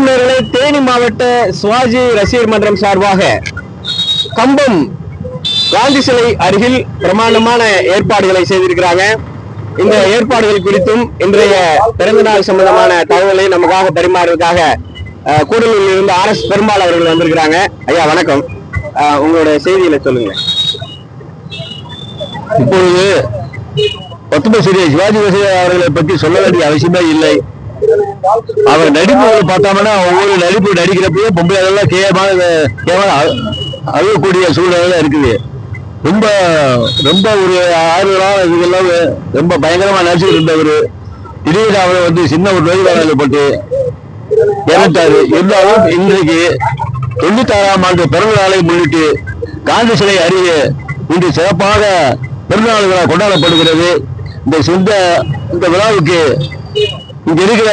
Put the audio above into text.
வணக்கம். தேனி மாவட்ட சிவாஜி ரசிகர் மன்றம் சார்பாக கம்பம் காந்தி சிலை அருகில் பிரமாண்டமான ஏற்பாடுகளை செய்திருக்கிறாங்க. இந்த ஏற்பாடுகள் குறித்தும் இன்றைய பிறந்தநாள் சம்பந்தமான தகவலை நமக்காக பரிமாறுவதற்காக கூடலூரில் இருந்து RS பெருமாள் அவர்கள் வந்திருக்கிறாங்க. ஐயா வணக்கம், உங்களுடைய செய்திகளை சொல்லுங்க. இப்பொழுது பத்மஸ்ரீ சிவாஜி அவர்களை பற்றி சொல்ல வேண்டிய அவசியமே இல்லை. அவர் நடிப்புகளை பார்த்தோம்னா ஒவ்வொரு நடிப்பு நடிக்கிறப்பயே பொம்பளைகள்லாம் கேவலம் அழுகக்கூடிய சூழ்நிலை இருக்குது. ரொம்ப ரொம்ப ஒரு ஆறுதலான இதுகெல்லாம் ரொம்ப பயங்கரமா நடிச்சுட்டு இருந்தவர் திடீர்னு அவரை வந்து சின்ன ஒரு நோய்வாளர்கள் பட்டு இறந்தாரு. இருந்தாலும் இன்றைக்கு 96ஆம் ஆண்டு பிறந்த நாளை முன்னிட்டு காந்தி சிலை அருகே இன்று சிறப்பாக பிறந்தநாள் விழா கொண்டாடப்படுகிறது. இந்த விழாவுக்கு இங்க இருக்கிற